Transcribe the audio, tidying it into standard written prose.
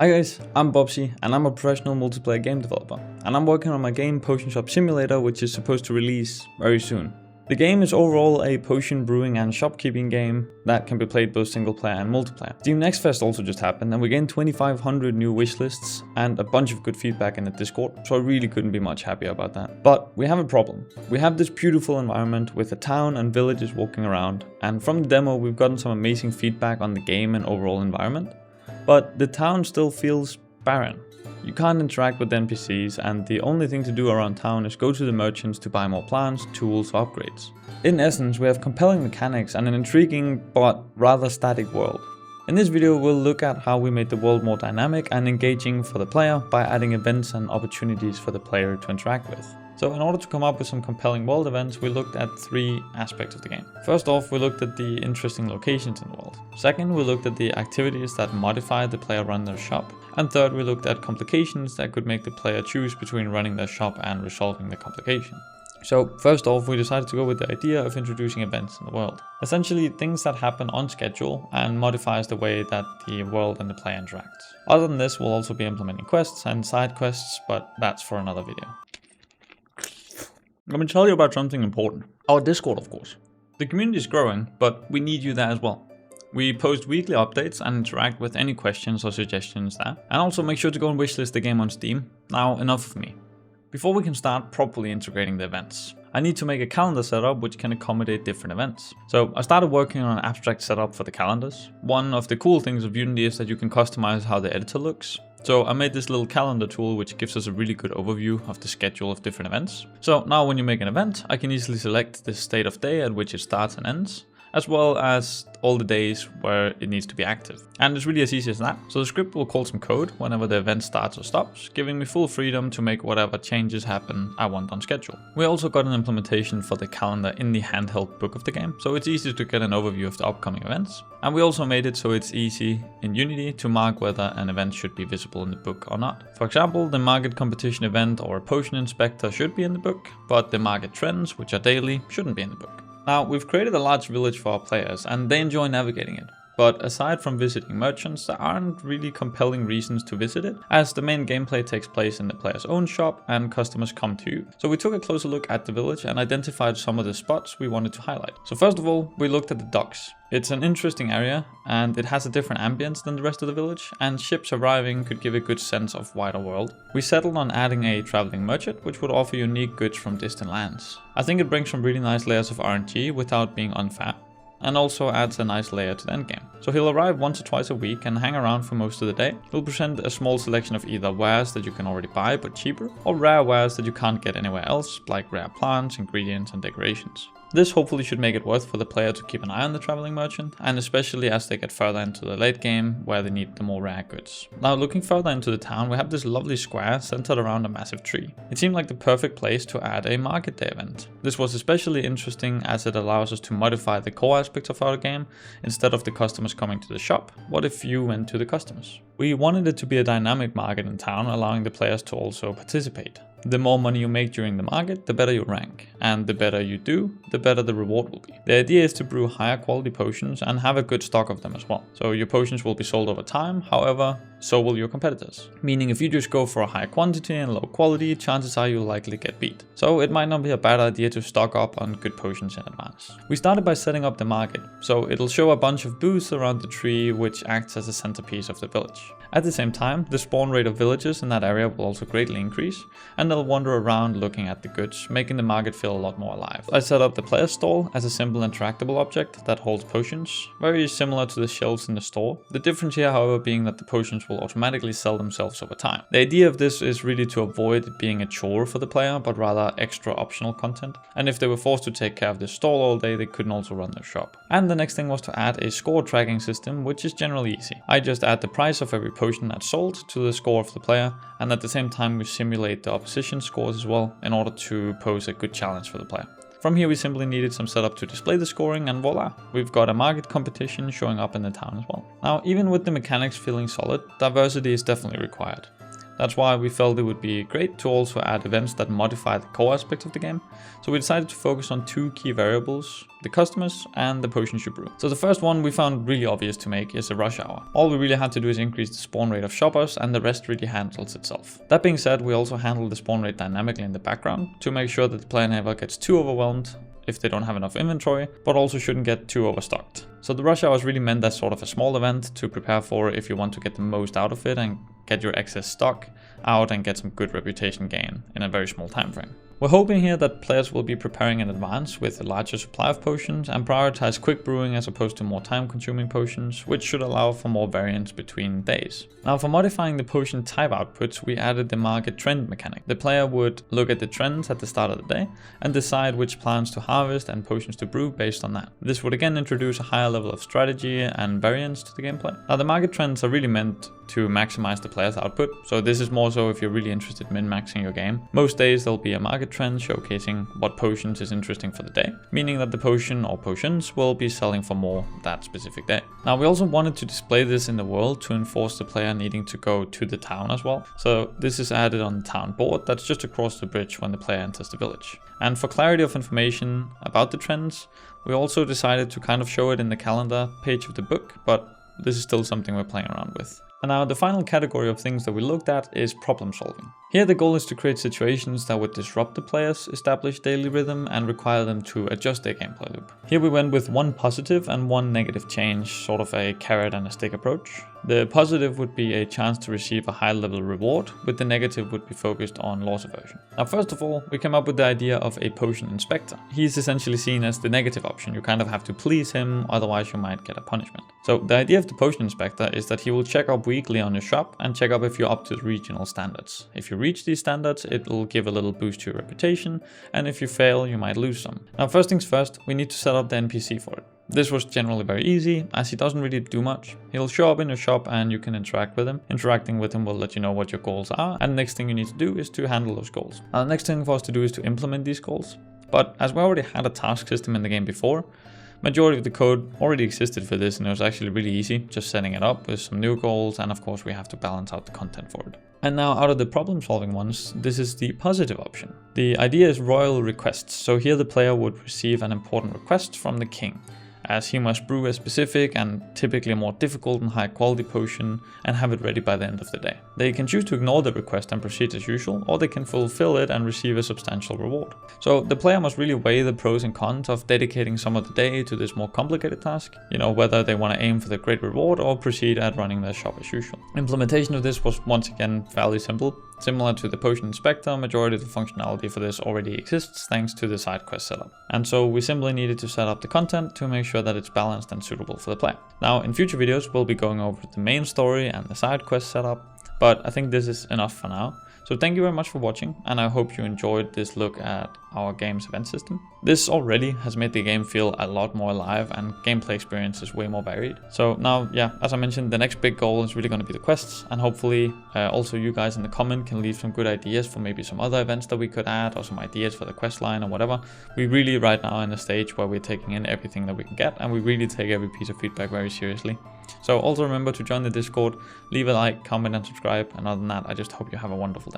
Hi guys, I'm Bobsy and I'm a professional multiplayer game developer, and I'm working on my game Potion Shop Simulator, which is supposed to release very soon. The game is overall a potion brewing and shopkeeping game that can be played both single player and multiplayer. Steam Next Fest also just happened and we gained 2,500 new wishlists and a bunch of good feedback in the Discord, so I really couldn't be much happier about that. But we have a problem. We have this beautiful environment with a town and villages walking around, and from the demo we've gotten some amazing feedback on the game and overall environment. But the town still feels barren. You can't interact with NPCs, and the only thing to do around town is go to the merchants to buy more plants, tools, or upgrades. In essence, we have compelling mechanics and an intriguing but rather static world. In this video we'll look at how we made the world more dynamic and engaging for the player by adding events and opportunities for the player to interact with. So in order to come up with some compelling world events, we looked at three aspects of the game. First off, we looked at the interesting locations in the world. Second, we looked at the activities that modify the player run their shop. And third, we looked at complications that could make the player choose between running their shop and resolving the complication. So first off, we decided to go with the idea of introducing events in the world. Essentially things that happen on schedule and modifies the way that the world and the player interacts. Other than this, we'll also be implementing quests and side quests, but that's for another video. Let me tell you about something important. Our Discord, of course. The community is growing, but we need you there as well. We post weekly updates and interact with any questions or suggestions there. And also make sure to go and wishlist the game on Steam. Now, enough of me. Before we can start properly integrating the events, I need to make a calendar setup which can accommodate different events. So I started working on an abstract setup for the calendars. One of the cool things of Unity is that you can customize how the editor looks. So I made this little calendar tool which gives us a really good overview of the schedule of different events. So now when you make an event, I can easily select the state of day at which it starts and ends, as well as all the days where it needs to be active. And it's really as easy as that. So the script will call some code whenever the event starts or stops, giving me full freedom to make whatever changes happen I want on schedule. We also got an implementation for the calendar in the handheld book of the game, so it's easy to get an overview of the upcoming events. And we also made it so it's easy in Unity to mark whether an event should be visible in the book or not. For example, the market competition event or a potion inspector should be in the book, but the market trends, which are daily, shouldn't be in the book. Now, we've created a large village for our players and they enjoy navigating it. But aside from visiting merchants, there aren't really compelling reasons to visit it, as the main gameplay takes place in the player's own shop and customers come to you. So we took a closer look at the village and identified some of the spots we wanted to highlight. So first of all, we looked at the docks. It's an interesting area and it has a different ambience than the rest of the village, and ships arriving could give a good sense of wider world. We settled on adding a traveling merchant which would offer unique goods from distant lands. I think it brings some really nice layers of RNG without being unfair, and also adds a nice layer to the endgame. So he'll arrive once or twice a week and hang around for most of the day. He'll present a small selection of either wares that you can already buy but cheaper, or rare wares that you can't get anywhere else, like rare plants, ingredients and decorations. This hopefully should make it worth for the player to keep an eye on the traveling merchant, and especially as they get further into the late game where they need the more rare goods. Now looking further into the town, we have this lovely square centered around a massive tree. It seemed like the perfect place to add a market day event. This was especially interesting as it allows us to modify the core aspects of our game. Instead of the customers coming to the shop, what if you went to the customers? We wanted it to be a dynamic market in town, allowing the players to also participate. The more money you make during the market, the better you rank, and the better you do, the better the reward will be. The idea is to brew higher quality potions and have a good stock of them as well. So your potions will be sold over time, however, so will your competitors. Meaning if you just go for a high quantity and low quality, chances are you'll likely get beat. So it might not be a bad idea to stock up on good potions in advance. We started by setting up the market, so it'll show a bunch of booths around the tree which acts as a centerpiece of the village. At the same time, the spawn rate of villagers in that area will also greatly increase, and they'll wander around looking at the goods, making the market feel a lot more alive. I set up the player stall as a simple interactable object that holds potions, very similar to the shelves in the store. The difference here, however, being that the potions will automatically sell themselves over time. The idea of this is really to avoid it being a chore for the player, but rather extra optional content. And if they were forced to take care of this stall all day, they couldn't also run their shop. And the next thing was to add a score tracking system, which is generally easy. I just add the price of every potion that's sold to the score of the player, and at the same time we simulate the opposition scores as well in order to pose a good challenge for the player. From here we simply needed some setup to display the scoring, and voila, we've got a market competition showing up in the town as well. Now, even with the mechanics feeling solid, diversity is definitely required. That's why we felt it would be great to also add events that modify the core aspects of the game. So we decided to focus on 2 key variables, the customers and the potions you brew. So the first one we found really obvious to make is a rush hour. All we really had to do is increase the spawn rate of shoppers, and the rest really handles itself. That being said, we also handle the spawn rate dynamically in the background to make sure that the player never gets too overwhelmed if they don't have enough inventory, but also shouldn't get too overstocked. So the rush hour is really meant as sort of a small event to prepare for if you want to get the most out of it and get your excess stock out and get some good reputation gain in a very small time frame. We're hoping here that players will be preparing in advance with a larger supply of potions and prioritize quick brewing as opposed to more time consuming potions, which should allow for more variance between days. Now for modifying the potion type outputs, we added the market trend mechanic. The player would look at the trends at the start of the day and decide which plants to harvest and potions to brew based on that. This would again introduce a higher level of strategy and variance to the gameplay. Now the market trends are really meant to maximize the player's output, so this is more so if you're really interested in min-maxing your game. Most days there'll be a market trend showcasing what potions is interesting for the day, meaning that the potion or potions will be selling for more that specific day. Now we also wanted to display this in the world to enforce the player needing to go to the town as well. So this is added on the town board that's just across the bridge when the player enters the village. And for clarity of information about the trends, we also decided to kind of show it in the calendar page of the book, but this is still something we're playing around with. And now the final category of things that we looked at is problem solving. Here the goal is to create situations that would disrupt the player's established daily rhythm and require them to adjust their gameplay loop. Here we went with 1 positive and 1 negative change, sort of a carrot and a stick approach. The positive would be a chance to receive a high level reward, with the negative would be focused on loss aversion. Now first of all, we came up with the idea of a potion inspector. He's essentially seen as the negative option. You kind of have to please him, otherwise you might get a punishment. So the idea of the potion inspector is that he will check up weekly on your shop and check up if you're up to the regional standards. If you reach these standards, it will give a little boost to your reputation, and if you fail, you might lose some. Now first things first, we need to set up the NPC for it. This was generally very easy, as he doesn't really do much. He'll show up in your shop and you can interact with him. Interacting with him will let you know what your goals are, and the next thing you need to do is to handle those goals. Now the next thing for us to do is to implement these goals. But as we already had a task system in the game before, majority of the code already existed for this, and it was actually really easy just setting it up with some new goals, and of course we have to balance out the content for it. And now out of the problem solving ones, this is the positive option. The idea is royal requests, so here the player would receive an important request from the king, as he must brew a specific and typically more difficult and high quality potion and have it ready by the end of the day. They can choose to ignore the request and proceed as usual, or they can fulfill it and receive a substantial reward. So the player must really weigh the pros and cons of dedicating some of the day to this more complicated task, whether they want to aim for the great reward or proceed at running their shop as usual. Implementation of this was once again fairly simple. Similar to the potion inspector, majority of the functionality for this already exists thanks to the side quest setup. And so we simply needed to set up the content to make sure that it's balanced and suitable for the player. Now in future videos we'll be going over the main story and the side quest setup, but I think this is enough for now. So thank you very much for watching, and I hope you enjoyed this look at our game's event system. This already has made the game feel a lot more alive, and gameplay experience is way more varied. So now, yeah, as I mentioned, the next big goal is really going to be the quests, and hopefully also you guys in the comment can leave some good ideas for maybe some other events that we could add, or some ideas for the quest line or whatever. We really right now in a stage where we're taking in everything that we can get, and we really take every piece of feedback very seriously. So also remember to join the Discord, leave a like, comment and subscribe, and other than that, I just hope you have a wonderful day.